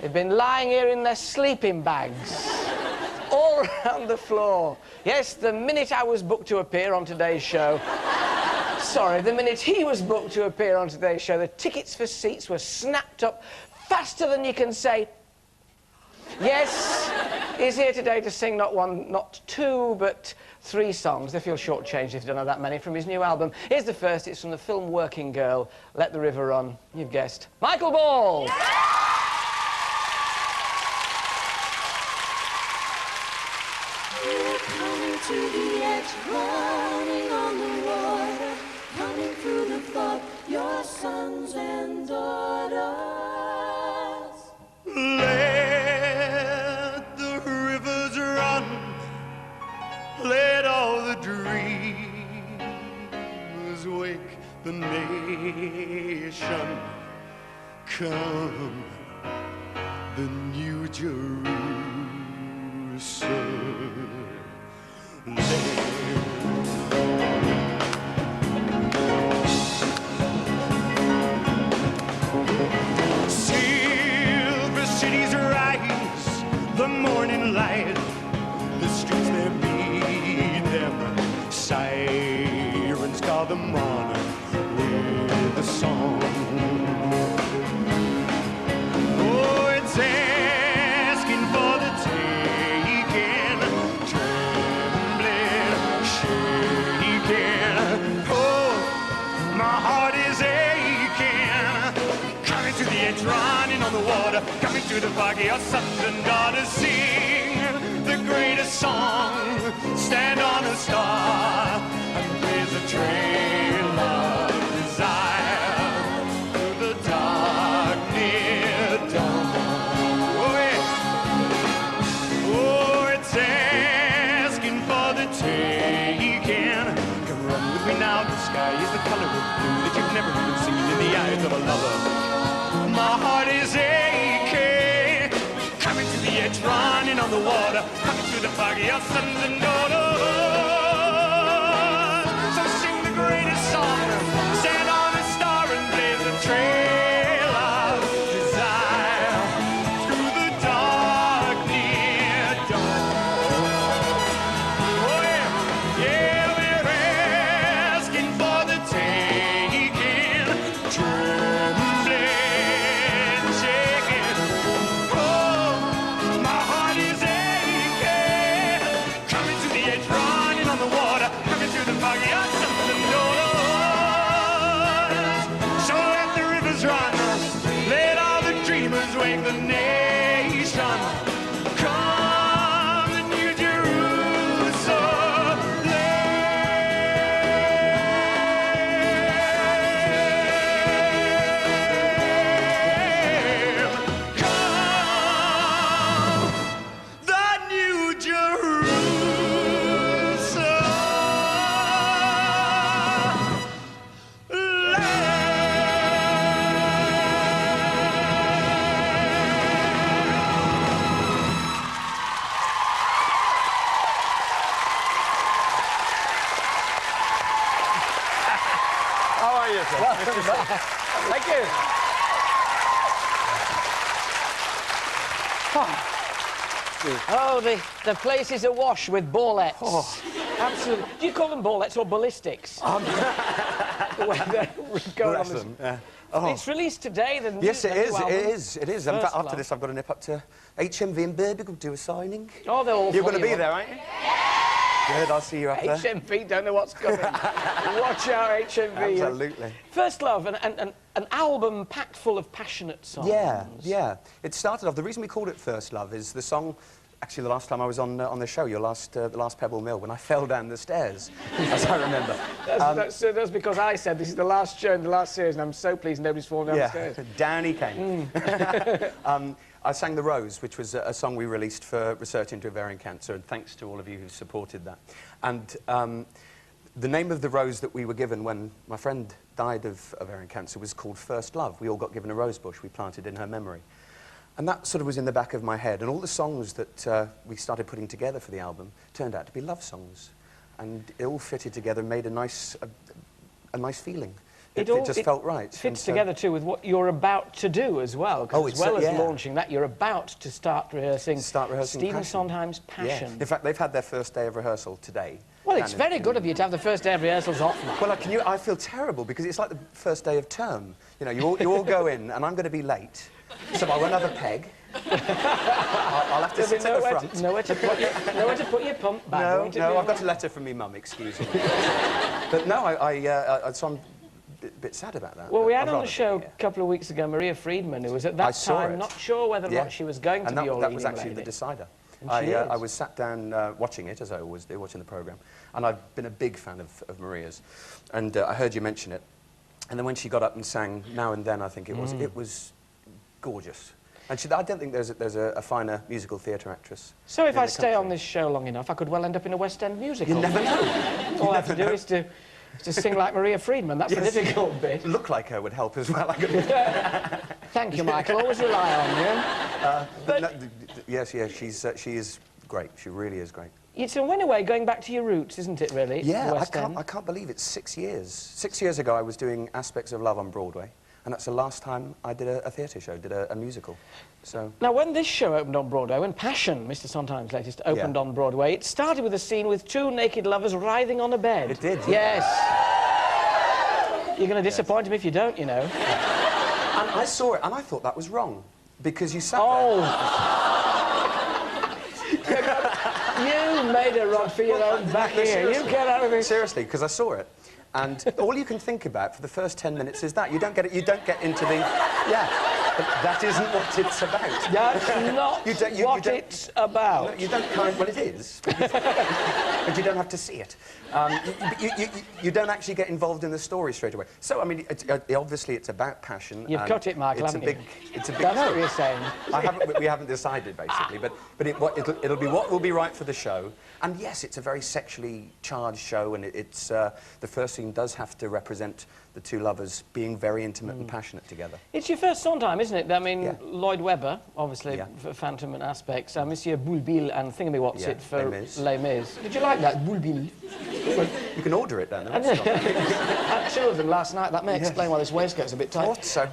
They've been lying here in their sleeping bags, all around the floor. Yes, the minute I was booked to appear on today's show... Sorry, the minute he was booked to appear on today's show, the tickets for seats were snapped up faster than you can say... Yes, he's here today to sing not one, not two, but 3 songs. They feel shortchanged if you don't know that many from his new album. Here's the first. It's from the film Working Girl, Let the River Run. You've guessed. Michael Ball! Yeah! We're coming to the edge, running on the water, coming through the fog, your sons and daughters. Let the rivers run, let all the dreamers wake the nation. Come, the New Jerusalem. Silver cities rise, the morning light, the streets they meet them, sirens call them on with a song. Oh, it's asking for the taking, trembling, shaking. Oh, my heart is aching. Coming to the edge, running on the water, coming to the fog, your sons and daughters sing the greatest song. Stand on a star and blaze a trail of desire through the dark near dawn. Oh, yeah. Oh, it's asking for the taking. Come run with me now. The sky is the color of blue that you've never even seen in the eyes of a lover. My heart is aching. Coming to the edge, running on the water, coming through the fog, your sons and daughters. So sing the greatest song, stand on a star and blaze a trail of desire through the dark near dawn. Oh yeah, yeah, we're asking for the taking, trembling, shaking. Oh, my heart is aching. Coming to the edge, running on the water, coming through the fog, your sons and daughters. So let the rivers run, let all the dreamers wake the nation. Come, the New Jerusalem. Come, the New How are you, sir? Welcome back. Thank you. Oh, the place is awash with ballettes. Oh. Absolutely. Do you call them ballettes or ballistics? The way they're going on this. Yeah. Oh. It's released today, the new Yes, it is. album. It is. It is. In fact, after Love. this, I've got to nip up to HMV in Birmingham, do a signing. Oh, they're all You're going to funny, be there, aren't you? Good. I'll see you up there. HMV, don't know what's coming. Watch out, HMV. Absolutely. First Love, an album packed full of passionate songs. Yeah, yeah. It started off. The reason we called it First Love is the song. Actually, the last time I was on the show, the last Pebble Mill, when I fell down the stairs, as I remember. That's because I said this is the last show in the last series, and I'm so pleased nobody's fallen down the stairs. Down he came. I sang The Rose, which was a song we released for research into ovarian cancer, and thanks to all of you who supported that. And the name of the rose that we were given when my friend died of ovarian cancer was called First Love. We all got given a rose bush we planted in her memory. And that sort of was in the back of my head. And all the songs that we started putting together for the album turned out to be love songs. And it all fitted together and made a nice feeling It just felt right. Fits together too with what you're about to do as well. Oh, as well as launching that, you're about to start rehearsing. Stephen Sondheim's Passion. Yeah. In fact, they've had their first day of rehearsal today. Well, it's very good of you to have the first day of rehearsals off, Mike. Well, I feel terrible because it's like the first day of term. You know, you all go in, and I'm going to be late, so I won't have a peg. I'll have to sit at the front. Nowhere to put your pump bag. No, I've got a letter from me mum, excuse me. But no, so I'm a bit sad about that. Well, we had on the show a couple of weeks ago Maria Friedman, who was at that time not sure whether or not she was going to be your leading lady. That was actually the decider. I was sat down watching it, as I always do, watching the programme, and I've been a big fan of Maria's, and I heard you mention it, and then when she got up and sang Now and Then, I think it was gorgeous. And I don't think there's a finer musical theatre actress. So if I stay on this show long enough, I could well end up in a West End musical. You never know. All I have to do is to sing like Maria Friedman. That's the difficult bit. Look like her would help as well. Thank you, Michael. Always rely on you. No, yes, she is great. She really is great. It's in a way going back to your roots, isn't it, really? Yeah, I can't believe it's 6 years. 6 years ago, I was doing Aspects of Love on Broadway. And that's the last time I did a theatre show, did a musical. So now, when this show opened on Broadway, when Passion, Mr. Sondheim's latest, opened on Broadway, it started with a scene with two naked lovers writhing on a bed. It did. Yes. You're going to disappoint him if you don't, you know. And I saw it, and I thought that was wrong, because you sat there. You made a rod for your own back here. You get out of here. Seriously, because I saw it. And all you can think about for the first 10 minutes is that. You don't get into the... Yeah, but that isn't what it's about. That's not what it's about. No, you don't kind... Well, it is. But you don't have to see it. You don't actually get involved in the story straight away. So, I mean, obviously it's about passion. You've cut it, Michael, haven't you? It's a big... That's what you're saying. We haven't decided, basically. But it'll be what will be right for the show. And yes, it's a very sexually charged show, and it's... the first scene does have to represent the two lovers being very intimate and passionate together. It's your first Sondheim, isn't it? I mean, Lloyd Webber, obviously, for Phantom and Aspects, Monsieur Bouleville and Thingamywhat's for Les Mis. Did you like that, Bouleville? Well, you can order it then. I had two of them last night. That may explain why this waistcoat's a bit tight. Thought so.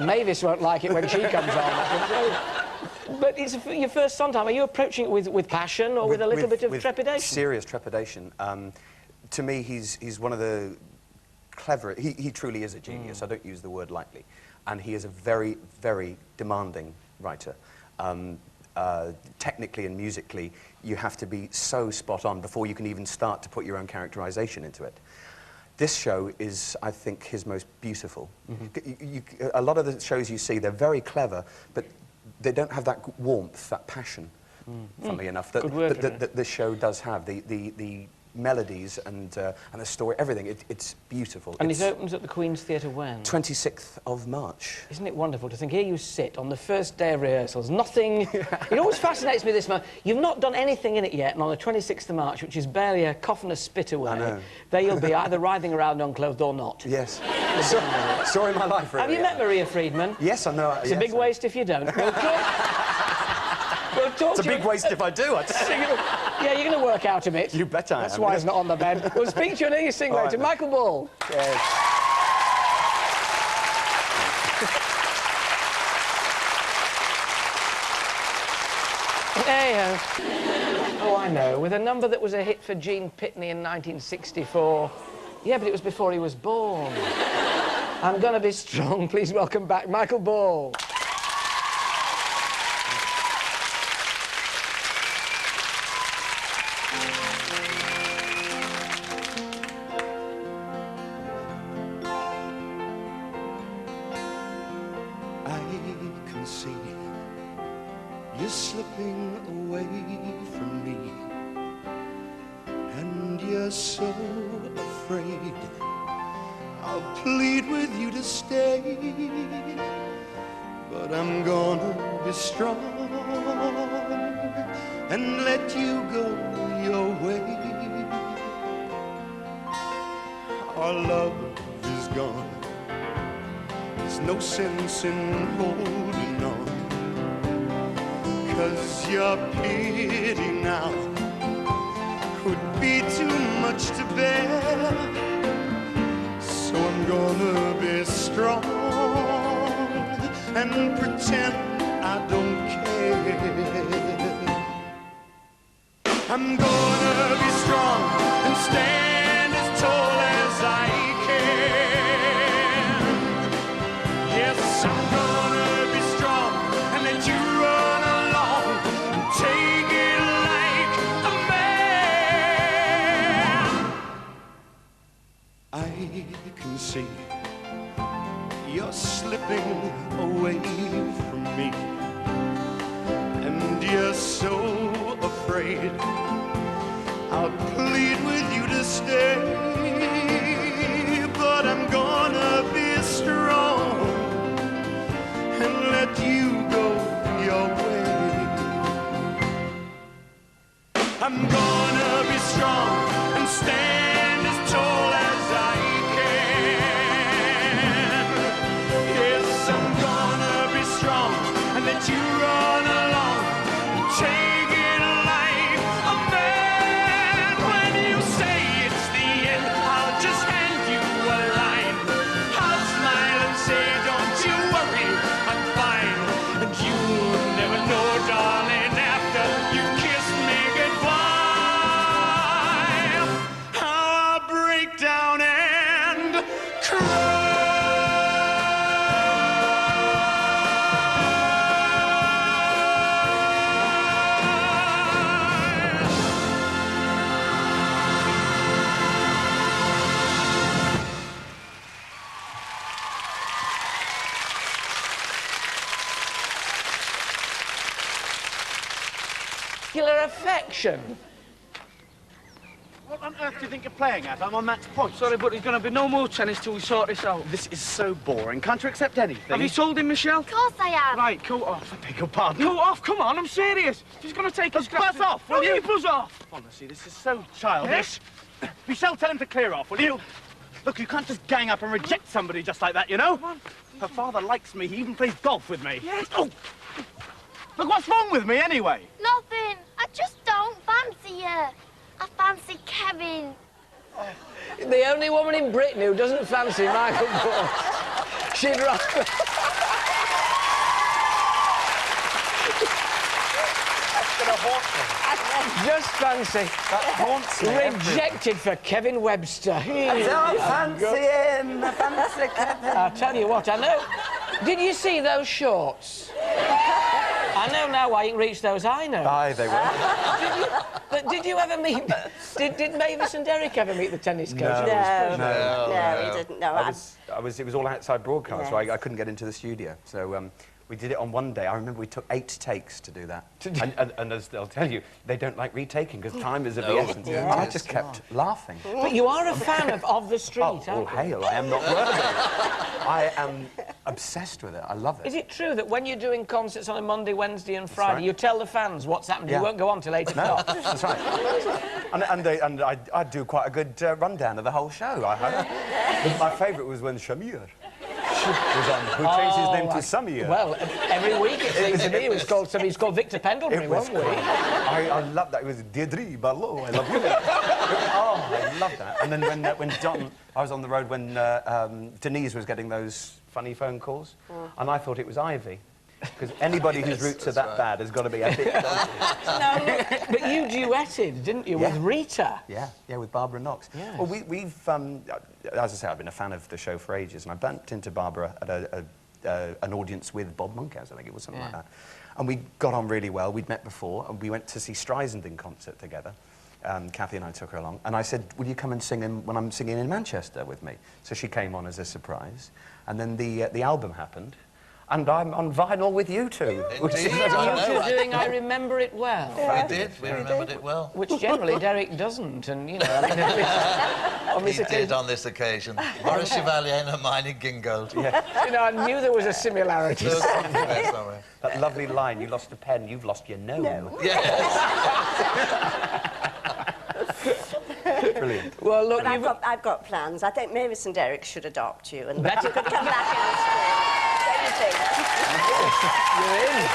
Mavis won't like it when she comes on. But it's your first Sondheim. Are you approaching it with passion or with a little bit of trepidation? Serious trepidation. To me, he's one of the clever... He truly is a genius. I don't use the word lightly. And he is a very, very demanding writer. Technically and musically, you have to be so spot on before you can even start to put your own characterization into it. This show is, I think, his most beautiful. A lot of the shows you see, they're very clever, but they don't have that warmth, that passion, funnily enough, that the show does have. The melodies and the story, everything, it's beautiful. And it opens at the Queen's Theatre when? 26th of March. Isn't it wonderful to think, here you sit on the first day of rehearsals, nothing... It always fascinates me this month. You've not done anything in it yet, and on the 26th of March, which is barely a cough and a spit away, there you'll be either writhing around unclothed or not. Yes. Story of my life, really. Have you met Maria Friedman? Yes, I know. It's a big waste if you don't. We'll talk it's a big waste if I do, I'd say. Yeah, you're going to work out a bit. You bet I am. That's why he's not on the bed. We'll speak to you and hear you sing later. Right, Michael Ball. Yes. Hey, oh, I know. With a number that was a hit for Gene Pitney in 1964. Yeah, but it was before he was born. I'm gonna be strong. Please welcome back Michael Ball. You're slipping away from me, and you're so afraid I'll plead with you to stay, but I'm gonna be strong and let you go your way. Our love is gone, there's no sense in holding on, 'cause your pity now would be too much to bear. So I'm gonna be strong and pretend I don't care. I'm gonna be strong and stand as tall as I can. Yes, I'm gonna be strong and let you run along and take it like a man. I can see you're slipping away from me, and you're so afraid I'll plead with you to stay, but I'm gonna be strong and let you go your way. I'm gonna be strong and stand as tall as I can. Yes, I'm gonna be strong and let you run along and take it like a man. When you say it's the end, I'll just hand you a line. I'll smile and say, don't you worry, I'm fine. And you'll never know, darling, after you kissed me goodbye, how I'll break down and cry. Affection. What on earth do you think you're playing at? I'm on match point. Sorry, but there's going to be no more tennis till we sort this out. This is so boring. Can't you accept anything? Have you told him, Michelle? Of course I am. Right, cool off. I beg your pardon. Cool off, come on, I'm serious. He's going to take his Buzz off, will you? Buzz off. Honestly, this is so childish. Michelle, tell him to clear off, will you? Look, you can't just gang up and reject somebody just like that, you know? Her father likes me. He even plays golf with me. Yes. Oh! Look, what's wrong with me, anyway? Nothing. I just don't fancy you. I fancy Kevin. The only woman in Britain who doesn't fancy Michael Bush. She'd rather... That's gonna haunt me. Just fancy. That haunts me. Rejected for Kevin Webster. I don't fancy him. I fancy Kevin. I'll tell you what, I know. Did you see those shorts? I know now why you can reach those high notes. Aye, they were. But did you ever meet... Did Mavis and Derek ever meet the tennis coach? No, he didn't. No, It was all outside broadcast, so I couldn't get into the studio. So we did it on one day. I remember we took 8 takes to do that. and as they'll tell you, they don't like retaking because time is of the essence. Yeah. I just kept laughing. But you are a fan of the street, Oh, aren't you? hail, I am not worthy. I am obsessed with it. I love it. Is it true that when you're doing concerts on a Monday, Wednesday and Friday, right. you tell the fans what's happened? Yeah. You won't go on till 8 No, o'clock? that's right. And I do quite a good rundown of the whole show. My favourite was when Shamir was on, who changed his name to Samir. Well, every week it seems to me he was called Victor Pendlebury, wasn't he? I love that. It was Deirdre Barlow. I love you. Oh, I love that. And then when John, I was on the road when Denise was getting those funny phone calls, and I thought it was Ivy. Because anybody whose roots are that bad has got to be a bit dodgy. No, but you duetted, didn't you, with Rita? Yeah, with Barbara Knox. Yes. Well, we've as I say, I've been a fan of the show for ages, and I bumped into Barbara at an audience with Bob Monkhouse, I think it was, something like that. And we got on really well. We'd met before, and we went to see Streisand in concert together. Kathy and I took her along, and I said, will you come and sing when I'm singing in Manchester with me? So she came on as a surprise, and then the album happened. And I'm on vinyl with you two. You two doing I Remember It Well. Yeah. We did. We remembered it well. Which generally Derek doesn't, and, you know, I mean, on this He occasion... did on this occasion. Maurice Chevalier and Hermione Gingold. Yeah. You know, I knew there was a similarity. That lovely line, you lost a pen, you've lost your gnome. No. Yes. Brilliant. Well, look, but I've got plans. I think Mavis and Derek should adopt you, and you could come back in the spring. What do you think? you're in.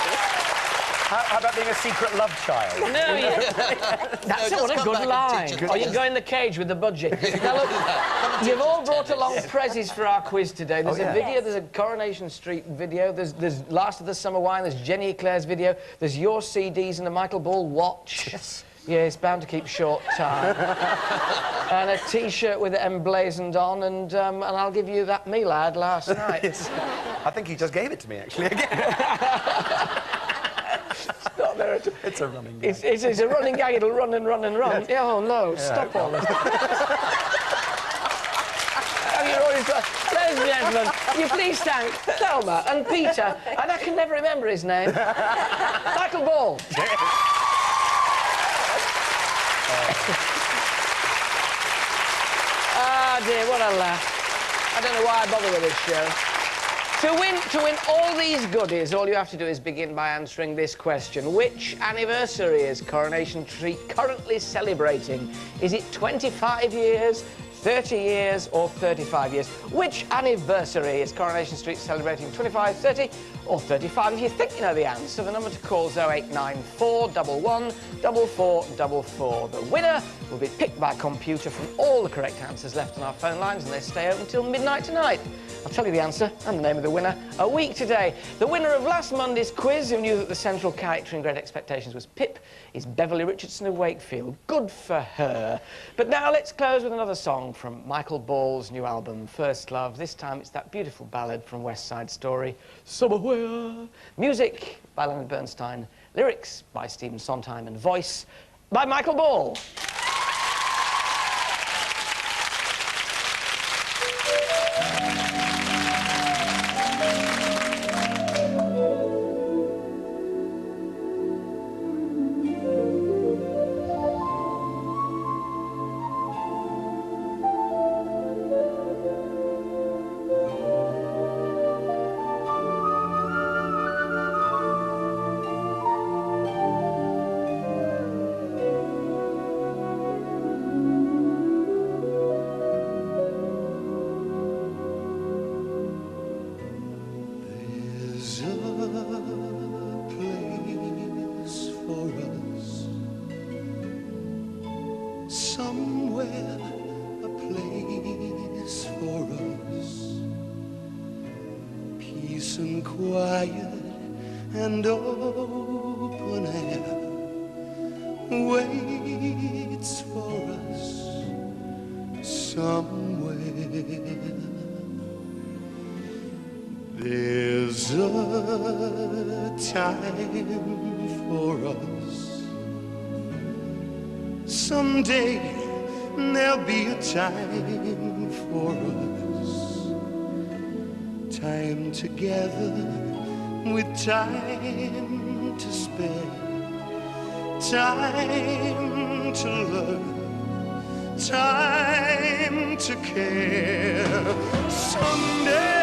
How about being a secret love child? No, that's No, what a just come good back and line. teach us. Or you go in the cage with the budget. Now look, you've all brought along prezzies for our quiz today. There's a video, there's a Coronation Street video, there's Last of the Summer Wine, there's Jenny Eclair's video, there's your CDs and a Michael Ball watch. Yes. Yeah, it's bound to keep short time. And a T-shirt with it emblazoned on, and I'll give you that meal I had last night. Yes. I think he just gave it to me, actually, again. Not there at all. It's a running gag. It's a running gag, it'll run and run and run. Yes. Oh, no, stop all this. Ladies and gentlemen, you please thank Thelma and Peter, and I can never remember his name, Michael Ball. Ah, dear, what a laugh. I don't know why I bother with this show. To win all these goodies, all you have to do is begin by answering this question. Which anniversary is Coronation Street currently celebrating? Is it 25 years, 30 years or 35 years? Which anniversary is Coronation Street celebrating? 25, 30 or 35? If you think you know the answer, the number to call is 0894 11 4444. The winner will be picked by computer from all the correct answers left on our phone lines, and they stay open until midnight tonight. I'll tell you the answer and the name of the winner a week today. The winner of last Monday's quiz, who knew that the central character in Great Expectations was Pip, is Beverly Richardson of Wakefield. Good for her. But now let's close with another song from Michael Ball's new album, First Love. This time it's that beautiful ballad from West Side Story, Somewhere. Music by Leonard Bernstein, lyrics by Stephen Sondheim, and voice by Michael Ball. Somewhere, a place for us, peace and quiet and open air waits for us somewhere. There's a time for us. Someday there'll be a time for us. Time together with time to spare. Time to learn. Time to care. Someday.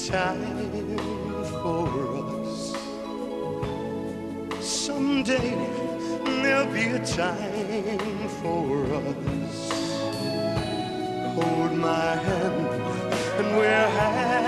Time for us. Someday there'll be a time for us. Hold my hand and we're happy.